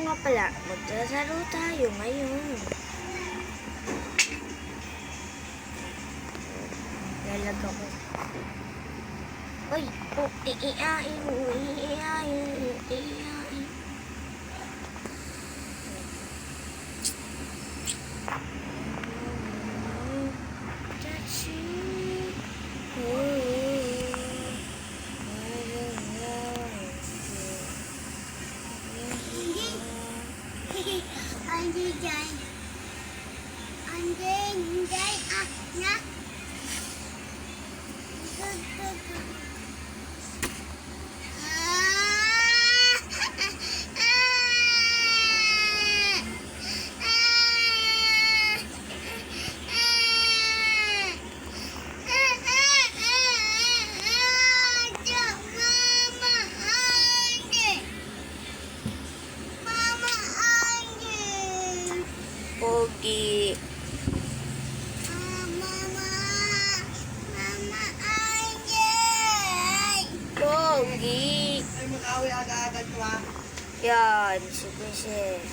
nga pala, maglalaro tayo ngayon. Lalag ako. Uy! Oh, iiain. That's it. Pogi. Pogi. Ay, mag-away agad-agad ko ha. Yan, si Princess.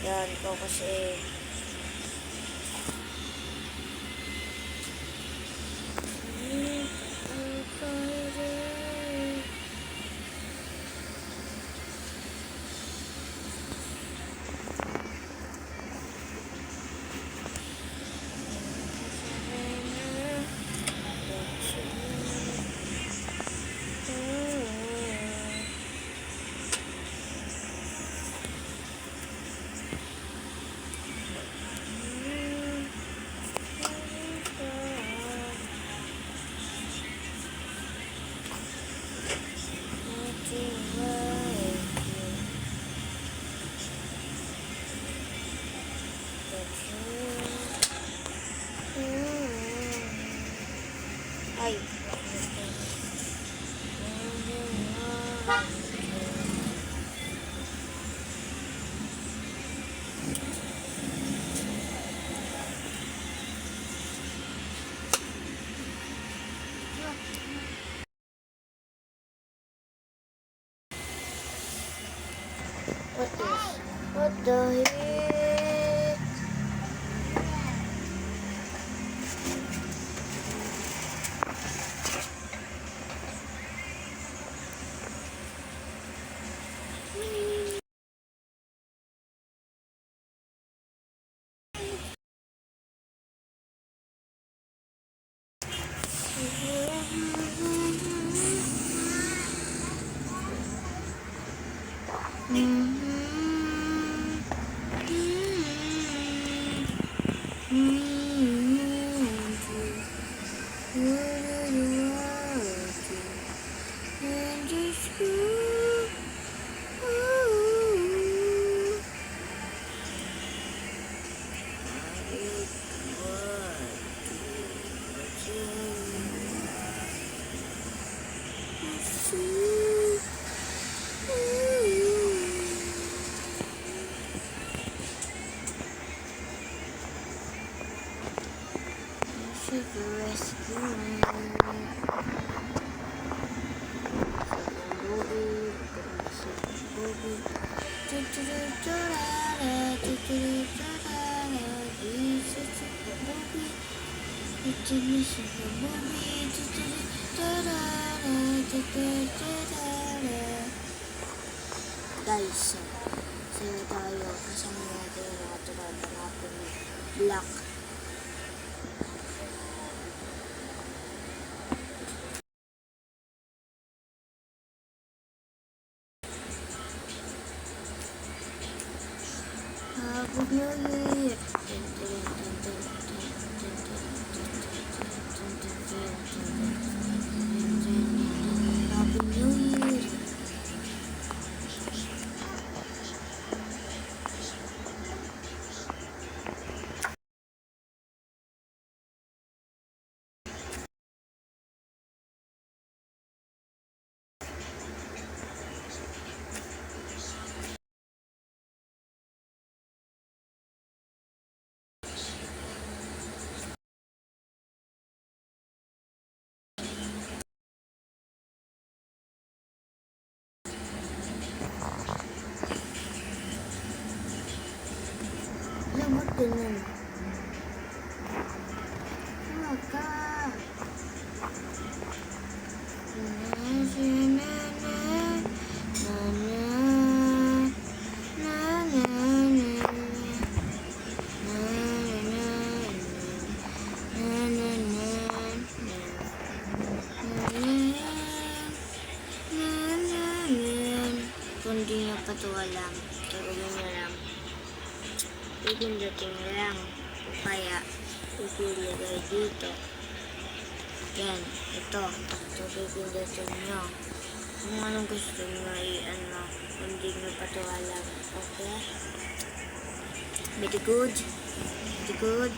Yan, ikaw kasi. Ay. What the heck? Guys, sa'yo tayo kasama natin yung natural natin black. Happy New Year! Happy New Year! ganyan. Huwag ka. Kung di nyo pa ito alam, gagawin nyo lang. Pipindutin nyo lang. O kaya, pipili kayo dito. Yan, ito. Ito pipindutin nyo. Kung anong gusto nyo, i-ano. Kung di nyo pa ito alam. Okay? Very good. Very good.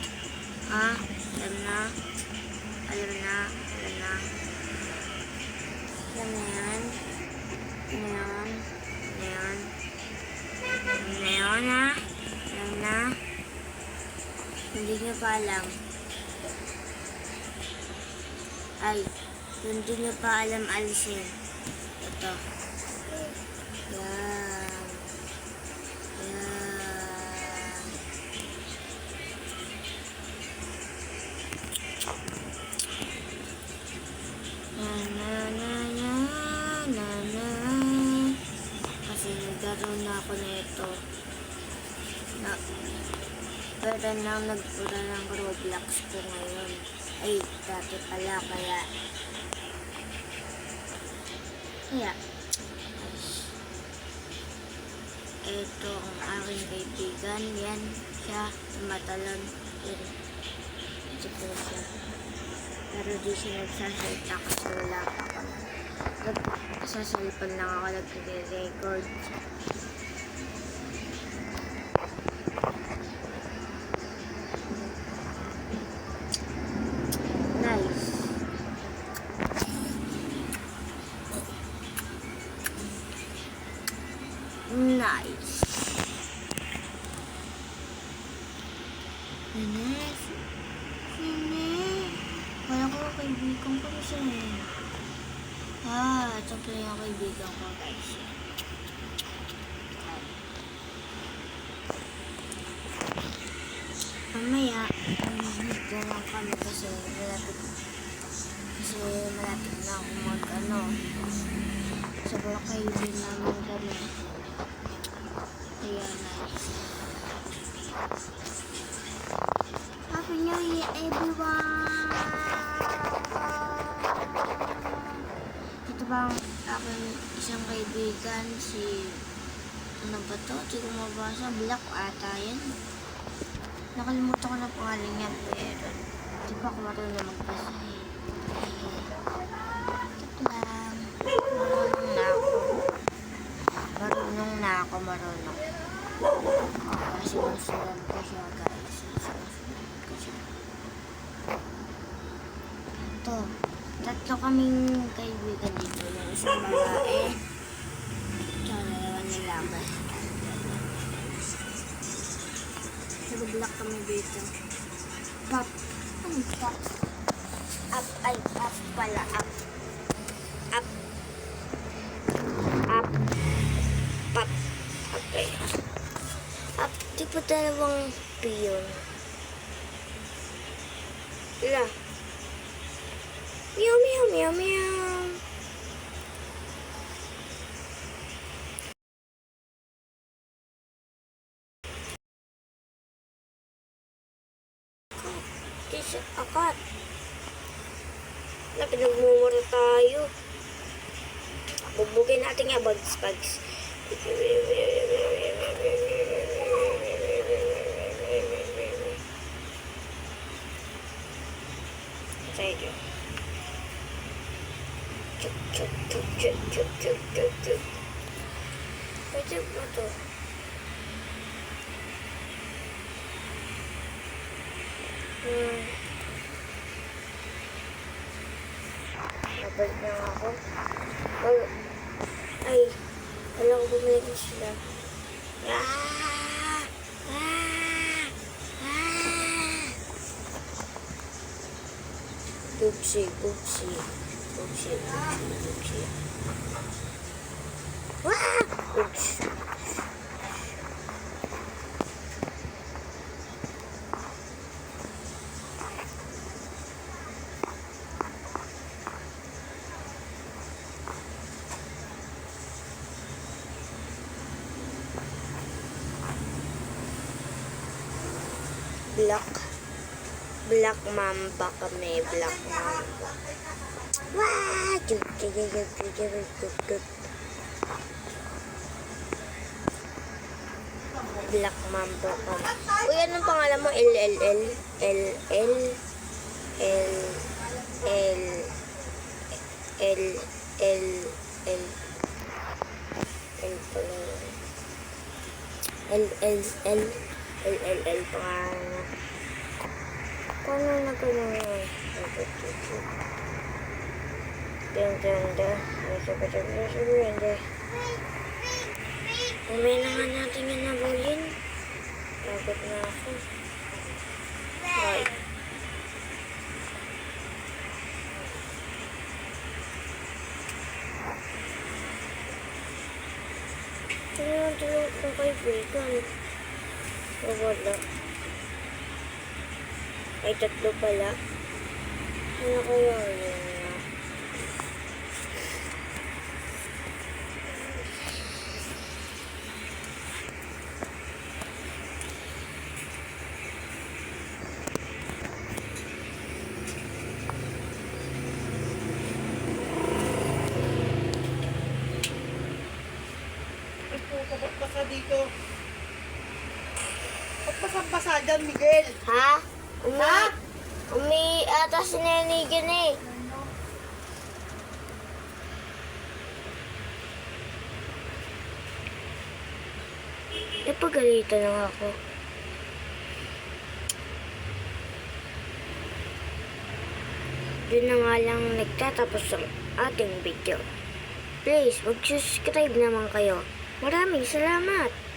Ah, alam na. Alam na. Alam na. Alam na yan. Ayan. Ayan. Ayan na. Ayan na. Hindi nyo pa alam. Ay, hindi nyo pa alam alisin. Ito. Yan. Yan. Na na na na na na. Kasi naglaro na ako na ito. Pero lang nagpura ng Roblox ko ngayon. Ay, dati pala kaya. Ito ang aking kaibigan. Yan siya. Matalon. Yan. Ito po siya. Pero di siya nagsasalita kasi wala pa ako. Nagsasalpan lang ako nag-record. Nice. Nice. Nice. Kaya ko kaibigan ko na siya eh. Ito pala yung kaibigan ko guys. Mamaya, dito lang kami kasi malapit na ako mag-ano. Sa Boracay naman kami. Ayan, nice. Happy New Year, everyone! Ito bang aking isang kaibigan, si... Ano ba to? Hindi ko mabasa. Black ata yan. Nakalimutan ko na pangalan niya, pero di pa ako marunong magbasa eh. Ito lang. Marunong na ako. Kasi masulat ko siya, guys. Ito. Tatlo kaming kaibigan dito. Yung isang babae. Tsaka dalawa nilaban. Nag-block kami dito. Pop. Ano pop? Up. Ay, up pala. Up. Up. Up. Pop. Okay. Up. Di pa dalawang piyon. Ila. Meow, meow, meow, meow. Akat. Na pinagmumura tayo. Bubugin natin nga bugs. Tayo. Chuk. Pwede ba to? Nabalik na ako. Ay, wala ko bumalik na sila. Oopsie. Oops. Black Mamba kami. Black Mamba. Wah! Black Mamba kami. Uy, anong pangalan mo? LLL? LL? L L L L L L pala yun. L L L L L L pangalan niya. Paano nagano'n yun? Ganda. Sabi. Umay na nga natin yung nabulin. Pagod na ako. Ay. Tulog kong kaibigan. Wala. Ay, 3 pala. Ano kaya yun? Pagpasa dito. Pagpasa dyan, Miguel. Ha? Ata sinanigan eh. Napagalitan lang ako. Doon na nga lang nagtatapos ang ating video. Please, mag-subscribe naman kayo. Maraming salamat!